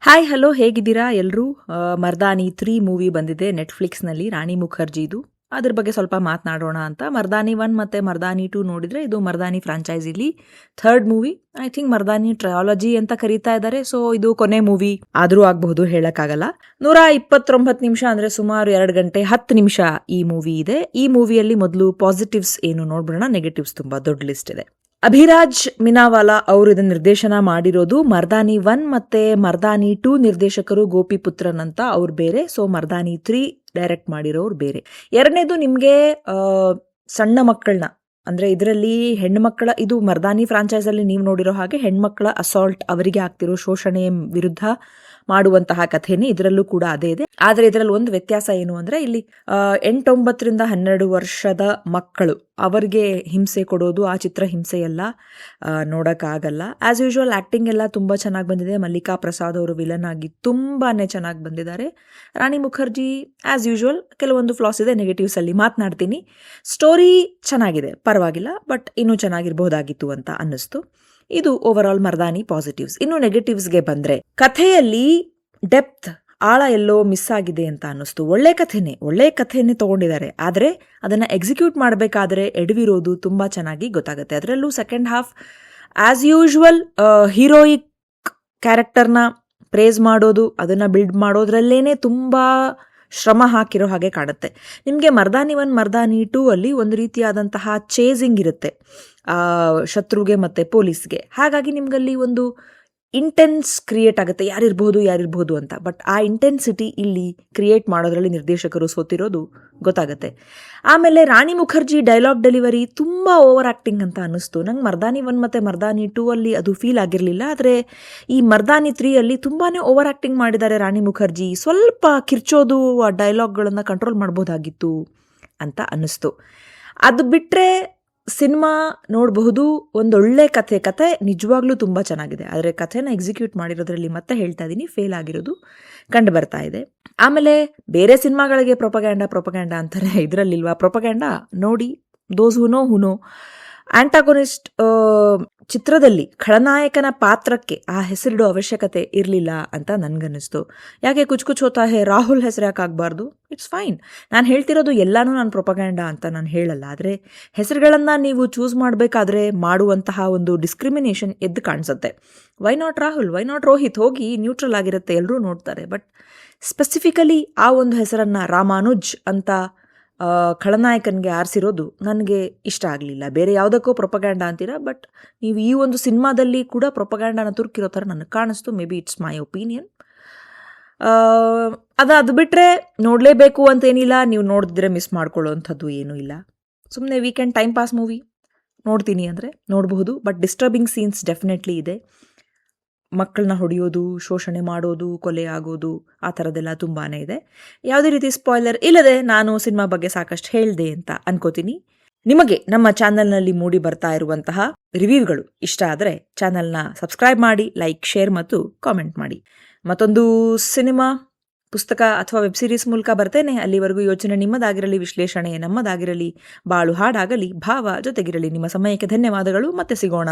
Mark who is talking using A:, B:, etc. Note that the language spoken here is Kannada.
A: ಹಾಯ್ ಹಲೋ ಹೇಗಿದ್ದೀರಾ ಎಲ್ಲರೂ. ಮರ್ದಾನಿ 3 ಮೂವಿ ಬಂದಿದೆ ನೆಟ್ಫ್ಲಿಕ್ಸ್ನಲ್ಲಿ, ರಾಣಿ ಮುಖರ್ಜಿದು. ಅದ್ರ ಬಗ್ಗೆ ಸ್ವಲ್ಪ ಮಾತನಾಡೋಣ ಅಂತ. ಮರ್ದಾನಿ 1 ಮತ್ತು ಮರ್ದಾನಿ 2 ನೋಡಿದರೆ ಇದು ಮರ್ದಾನಿ ಫ್ರಾಂಚೈಸಿಲಿ third movie. I think ಮರ್ದಾನಿ trilogy ಅಂತ ಕರೀತಾ ಇದ್ದಾರೆ. ಸೊ ಇದು ಕೊನೆ ಮೂವಿ ಆದರೂ ಆಗಬಹುದು, ಹೇಳಕ್ಕಾಗಲ್ಲ. 129 ನಿಮಿಷ ಅಂದರೆ ಸುಮಾರು 2 ಗಂಟೆ 10 ನಿಮಿಷ ಈ ಮೂವಿ ಇದೆ. ಈ ಮೂವಿಯಲ್ಲಿ ಮೊದಲು ಪಾಸಿಟಿವ್ಸ್ ಏನು ನೋಡ್ಬಿಡೋಣ, ನೆಗೆಟಿವ್ಸ್ ತುಂಬ ದೊಡ್ಡ ಲಿಸ್ಟ್ ಇದೆ. ಅಭಿರಾಜ್ ಮಿನಾವಾಲಾ ಅವರು ಇದನ್ನು ನಿರ್ದೇಶನ ಮಾಡಿರೋದು. ಮರ್ದಾನಿ 1 ಮತ್ತೆ ಮರ್ದಾನಿ 2 ನಿರ್ದೇಶಕರು ಗೋಪಿ ಪುತ್ರನ್ ಅಂತ ಅವ್ರು ಬೇರೆ. ಸೊ ಮರ್ದಾನಿ 3 ಡೈರೆಕ್ಟ್ ಮಾಡಿರೋರು ಬೇರೆ. ಎರಡನೇದು ನಿಮಗೆ ಸಣ್ಣ ಮಕ್ಕಳನ್ನ, ಅಂದರೆ ಇದರಲ್ಲಿ ಹೆಣ್ಮಕ್ಕಳ, ಇದು ಮರ್ದಾನಿ ಫ್ರಾಂಚೈಸಲ್ಲಿ ನೀವು ನೋಡಿರೋ ಹಾಗೆ ಹೆಣ್ಮಕ್ಕಳ ಅಸಾಲ್ಟ್, ಅವರಿಗೆ ಆಗ್ತಿರೋ ಶೋಷಣೆ ವಿರುದ್ಧ ಮಾಡುವಂತಹ ಕಥೆನೇ ಇದರಲ್ಲೂ ಕೂಡ ಅದೇ ಇದೆ. ಆದರೆ ಇದರಲ್ಲಿ ಒಂದು ವ್ಯತ್ಯಾಸ ಏನು ಅಂದರೆ ಇಲ್ಲಿ 8-9 ರಿಂದ 12 ವರ್ಷದ ಮಕ್ಕಳು ಅವರಿಗೆ ಹಿಂಸೆ ಕೊಡೋದು, ಆ ಚಿತ್ರ ಹಿಂಸೆ ಎಲ್ಲ ನೋಡೋಕ್ಕಾಗಲ್ಲ. ಆ್ಯಸ್ ಯೂಶುವಲ್ ಆ್ಯಕ್ಟಿಂಗ್ ಎಲ್ಲ ತುಂಬ ಚೆನ್ನಾಗಿ ಬಂದಿದೆ. ಮಲ್ಲಿಕಾ ಪ್ರಸಾದ್ ಅವರು ವಿಲನ್ ಆಗಿ ತುಂಬಾ ಚೆನ್ನಾಗಿ ಬಂದಿದ್ದಾರೆ. ರಾಣಿ ಮುಖರ್ಜಿ ಆ್ಯಸ್ ಯೂಶುವಲ್ ಕೆಲವೊಂದು ಫ್ಲಾಸ್ ಇದೆ, ನೆಗೆಟಿವ್ಸಲ್ಲಿ ಮಾತನಾಡ್ತೀನಿ. ಸ್ಟೋರಿ ಚೆನ್ನಾಗಿದೆ, ಪರವಾಗಿಲ್ಲ, ಬಟ್ ಇನ್ನೂ ಚೆನ್ನಾಗಿರ್ಬೋದಾಗಿತ್ತು ಅಂತ ಅನ್ನಿಸ್ತು. ಇದು ಓವರ್ ಆಲ್ ಮರ್ದಾನಿ ಪಾಸಿಟಿವ್ಸ್. ಇನ್ನು ನೆಗೆಟಿವ್ಸ್ಗೆ ಬಂದರೆ, ಕಥೆಯಲ್ಲಿ ಡೆಪ್ತ್, ಆಳ ಎಲ್ಲೋ ಮಿಸ್ ಆಗಿದೆ ಅಂತ ಅನ್ನಿಸ್ತು. ಒಳ್ಳೆ ಕಥೆನೇ ತಗೊಂಡಿದ್ದಾರೆ, ಆದರೆ ಅದನ್ನು ಎಕ್ಸಿಕ್ಯೂಟ್ ಮಾಡಬೇಕಾದ್ರೆ ಎಡವಿರೋದು ತುಂಬ ಚೆನ್ನಾಗಿ ಗೊತ್ತಾಗುತ್ತೆ. ಅದರಲ್ಲೂ second half as usual heroic ಕ್ಯಾರೆಕ್ಟರ್ನ ಪ್ರೇಸ್ ಮಾಡೋದು, ಅದನ್ನು ಬಿಲ್ಡ್ ಮಾಡೋದ್ರಲ್ಲೇನೆ ತುಂಬ ಶ್ರಮ ಹಾಕಿರೋ ಹಾಗೆ ಕಾಣುತ್ತೆ. ನಿಮಗೆ ಮರ್ದಾನಿ 1 ಮರ್ದಾನಿ 2 ಅಲ್ಲಿ ಒಂದು ರೀತಿಯಾದಂತಹ ಚೇಸಿಂಗ್ ಇರುತ್ತೆ ಶತ್ರುಗೆ ಮತ್ತು ಪೊಲೀಸ್ಗೆ. ಹಾಗಾಗಿ ನಿಮ್ಗಲ್ಲಿ ಒಂದು ಇಂಟೆನ್ಸ್ ಕ್ರಿಯೇಟ್ ಆಗುತ್ತೆ, ಯಾರಿರ್ಬೋದು ಅಂತ. ಬಟ್ ಆ ಇಂಟೆನ್ಸಿಟಿ ಇಲ್ಲಿ ಕ್ರಿಯೇಟ್ ಮಾಡೋದ್ರಲ್ಲಿ ನಿರ್ದೇಶಕರು ಸೋತಿರೋದು ಗೊತ್ತಾಗುತ್ತೆ. ಆಮೇಲೆ ರಾಣಿ ಮುಖರ್ಜಿ ಡೈಲಾಗ್ ಡೆಲಿವರಿ ತುಂಬ ಓವರ್ ಆ್ಯಕ್ಟಿಂಗ್ ಅಂತ ಅನ್ನಿಸ್ತು ನಂಗೆ. ಮರ್ದಾನಿ 1 ಮತ್ತು ಮರ್ದಾನಿ 2 ಅಲ್ಲಿ ಅದು ಫೀಲ್ ಆಗಿರಲಿಲ್ಲ, ಆದರೆ ಈ ಮರ್ದಾನಿ 3 ಅಲ್ಲಿ ತುಂಬಾ ಓವರ್ ಆ್ಯಕ್ಟಿಂಗ್ ಮಾಡಿದ್ದಾರೆ ರಾಣಿ ಮುಖರ್ಜಿ. ಸ್ವಲ್ಪ ಕಿರ್ಚೋದು, ಆ ಡೈಲಾಗ್ಗಳನ್ನು ಕಂಟ್ರೋಲ್ ಮಾಡ್ಬೋದಾಗಿತ್ತು ಅಂತ ಅನ್ನಿಸ್ತು. ಅದು ಬಿಟ್ಟರೆ ಸಿನಿಮಾ ನೋಡಬಹುದು. ಒಂದೊಳ್ಳೆ ಕತೆ ನಿಜವಾಗ್ಲೂ ತುಂಬ ಚೆನ್ನಾಗಿದೆ, ಆದರೆ ಕಥೆನ ಎಕ್ಸಿಕ್ಯೂಟ್ ಮಾಡಿರೋದ್ರಲ್ಲಿ ಮತ್ತೆ ಹೇಳ್ತಾ ಇದ್ದೀನಿ, ಫೇಲ್ ಆಗಿರೋದು ಕಂಡು ಬರ್ತಾ ಇದೆ. ಆಮೇಲೆ ಬೇರೆ ಸಿನಿಮಾಗಳಿಗೆ ಪ್ರೊಪಗ್ಯಾಂಡ ಅಂತಾರೆ, ಇದರಲ್ಲಿಲ್ವಾ ಪ್ರೊಪಗ್ಯಾಂಡ? ನೋಡಿ, ದೋಸ್ ಹುನೋ ಆಂಟಾಗೋನಿಸ್ಟ್ ಚಿತ್ರದಲ್ಲಿ ಖಳನಾಯಕನ ಪಾತ್ರಕ್ಕೆ ಆ ಹೆಸರಿಡೋ ಅವಶ್ಯಕತೆ ಇರಲಿಲ್ಲ ಅಂತ ನನಗನ್ನಿಸ್ತು. ಯಾಕೆ ಕುಚ್ ಹೋತಾ ಹೇ ರಾಹುಲ್ ಹೆಸರು ಯಾಕೆ ಆಗಬಾರ್ದು? It's fine. ನಾನು ಹೇಳ್ತಿರೋದು ಎಲ್ಲನೂ ನಾನು ಪ್ರೊಪಗ್ಯಾಂಡ ಅಂತ ನಾನು ಹೇಳಲ್ಲ, ಆದರೆ ಹೆಸರುಗಳನ್ನು ನೀವು ಚೂಸ್ ಮಾಡಬೇಕಾದ್ರೆ ಮಾಡುವಂತಹ ಒಂದು ಡಿಸ್ಕ್ರಿಮಿನೇಷನ್ ಎದ್ದು ಕಾಣಿಸುತ್ತೆ. Why not Rahul, why not Rohit? ಹೋಗಿ ನ್ಯೂಟ್ರಲ್ ಆಗಿರುತ್ತೆ, ಎಲ್ಲರೂ ನೋಡ್ತಾರೆ. ಬಟ್ ಸ್ಪೆಸಿಫಿಕಲಿ ಆ ಒಂದು ಹೆಸರನ್ನು ರಾಮಾನುಜ್ ಅಂತ ಖಳನಾಯಕನಿಗೆ ಆರಿಸಿರೋದು ನನಗೆ ಇಷ್ಟ ಆಗಲಿಲ್ಲ. ಬೇರೆ ಯಾವುದಕ್ಕೋ ಪ್ರೊಪಗ್ಯಾಂಡ ಅಂತೀರಾ, ಬಟ್ ನೀವು ಈ ಒಂದು ಸಿನಿಮಾದಲ್ಲಿ ಕೂಡ ಪ್ರೊಪಗ್ಯಾಂಡನ ತುರ್ಕಿರೋ ಥರ ನನಗೆ ಕಾಣಿಸ್ತು. May be it's my opinion. ಅದು ಬಿಟ್ಟರೆ ನೋಡಲೇಬೇಕು ಅಂತೇನಿಲ್ಲ, ನೀವು ನೋಡಿದ್ರೆ ಮಿಸ್ ಮಾಡ್ಕೊಳ್ಳೋವಂಥದ್ದು ಏನೂ ಇಲ್ಲ. ಸುಮ್ಮನೆ ವೀಕೆಂಡ್ ಟೈಮ್ ಪಾಸ್ ಮೂವಿ ನೋಡ್ತೀನಿ ಅಂದರೆ ನೋಡಬಹುದು, ಬಟ್ ಡಿಸ್ಟರ್ಬಿಂಗ್ ಸೀನ್ಸ್ ಡೆಫಿನೆಟ್ಲಿ ಇದೆ. ಮಕ್ಕಳನ್ನ ಹೊಡೆಯೋದು, ಶೋಷಣೆ ಮಾಡೋದು, ಕೊಲೆ ಆಗೋದು, ಆ ಥರದ್ದೆಲ್ಲ ತುಂಬಾ ಇದೆ. ಯಾವುದೇ ರೀತಿ ಸ್ಪಾಯ್ಲರ್ ಇಲ್ಲದೆ ನಾನು ಸಿನಿಮಾ ಬಗ್ಗೆ ಸಾಕಷ್ಟು ಹೇಳಿದೆ ಅಂತ ಅನ್ಕೋತೀನಿ. ನಿಮಗೆ ನಮ್ಮ ಚಾನಲ್ನಲ್ಲಿ ಮೂಡಿ ಬರ್ತಾ ಇರುವಂತಹ ರಿವ್ಯೂಗಳು ಇಷ್ಟ ಆದರೆ ಚಾನಲ್ನ ಸಬ್ಸ್ಕ್ರೈಬ್ ಮಾಡಿ, ಲೈಕ್, ಶೇರ್ ಮತ್ತು ಕಾಮೆಂಟ್ ಮಾಡಿ. ಮತ್ತೊಂದು ಸಿನಿಮಾ, ಪುಸ್ತಕ ಅಥವಾ ವೆಬ್ ಸೀರೀಸ್ ಮೂಲಕ ಬರ್ತೇನೆ. ಅಲ್ಲಿವರೆಗೂ ಯೋಚನೆ ನಿಮ್ಮದಾಗಿರಲಿ, ವಿಶ್ಲೇಷಣೆ ನಮ್ಮದಾಗಿರಲಿ, ಬಾಳು ಹಾಡಾಗಲಿ, ಭಾವ ಜೊತೆಗಿರಲಿ. ನಿಮ್ಮ ಸಮಯಕ್ಕೆ ಧನ್ಯವಾದಗಳು. ಮತ್ತೆ ಸಿಗೋಣ.